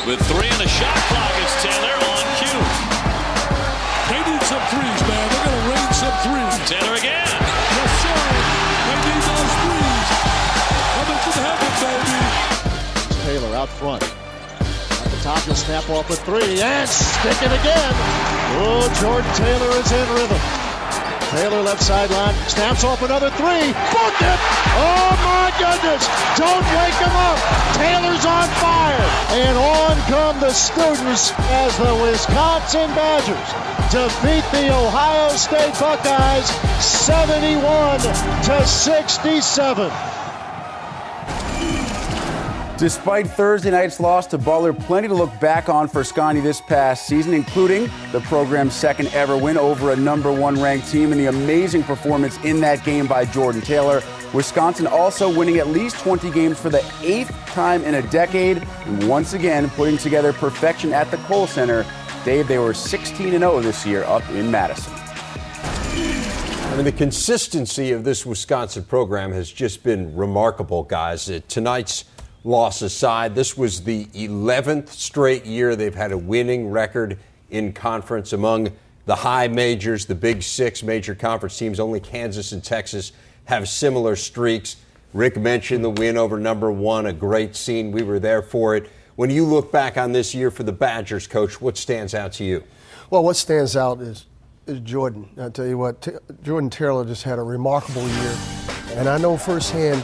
With 3 and a shot clock, it's Taylor on cue. They need some threes, man. They're going to rain some threes. Taylor again. Yes, sir. They need those threes. Coming from heaven, baby. Taylor out front. At the top, he'll snap off a 3 and stick it again. Oh, Jordan Taylor is in rhythm. Taylor left sideline, snaps off another 3. Booked it! Oh my goodness! Don't wake him up! Taylor's on fire! And on come the students as the Wisconsin Badgers defeat the Ohio State Buckeyes 71-67. Despite Thursday night's loss to Butler, plenty to look back on for Scotty this past season, including the program's second ever win over a number 1 ranked team and the amazing performance in that game by Jordan Taylor. Wisconsin also winning at least 20 games for the 8th time in a decade, and once again putting together perfection at the Kohl Center. Dave, they were 16-0 this year up in Madison. I mean, the consistency of this Wisconsin program has just been remarkable, guys. Tonight's loss aside, this was the 11th straight year they've had a winning record in conference among the high majors, the Big Six major conference teams. Only Kansas and Texas have similar streaks. Rick mentioned the win over number 1, a great scene. We were there for it. When you look back on this year for the Badgers, Coach, what stands out to you? Well, what stands out is Jordan. I'll tell you what, Jordan Taylor just had a remarkable year. And I know firsthand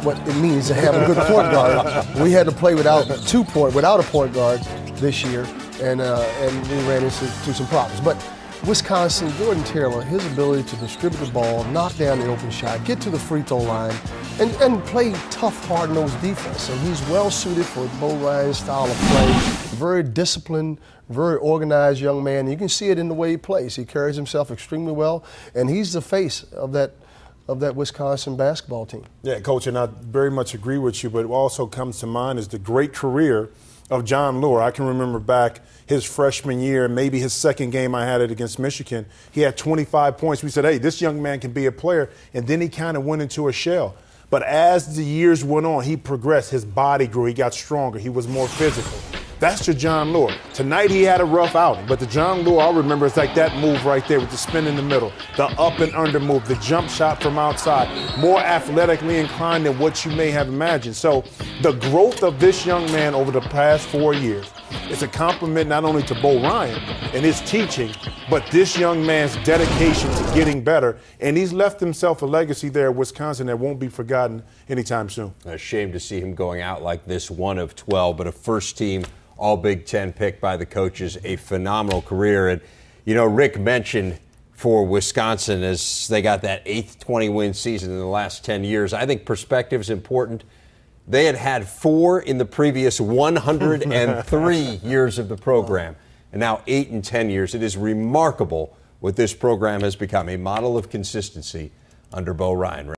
what it means to have a good point guard. We had to play without a point guard this year, and we ran into some problems. But Wisconsin, Jordan Taylor, his ability to distribute the ball, knock down the open shot, get to the free throw line, and play tough, hard-nosed defense. And he's well-suited for Bo Ryan's style of play. Very disciplined, very organized young man. You can see it in the way he plays. He carries himself extremely well, and he's the face of that Wisconsin basketball team. Yeah, Coach, and I very much agree with you, but what also comes to mind is the great career of John Lure. I can remember back his freshman year, maybe his second game I had it against Michigan. He had 25 points. We said, hey, this young man can be a player, and then he kind of went into a shell. But as the years went on, he progressed. His body grew. He got stronger. He was more physical. That's your John Lure. Tonight he had a rough outing, but the John Lure I remember is like that move right there with the spin in the middle, the up and under move, the jump shot from outside, more athletically inclined than what you may have imagined. So the growth of this young man over the past 4 years is a compliment not only to Bo Ryan and his teaching, but this young man's dedication to getting better. And he's left himself a legacy there at Wisconsin that won't be forgotten anytime soon. A shame to see him going out like this, 1 of 12, but a first-team All Big Ten pick by the coaches, a phenomenal career. And, you know, Rick mentioned for Wisconsin as they got that 8th 20-win season in the last 10 years. I think perspective is important. They had 4 in the previous 103 years of the program, and now 8 in 10 years. It is remarkable what this program has become, a model of consistency under Bo Ryan.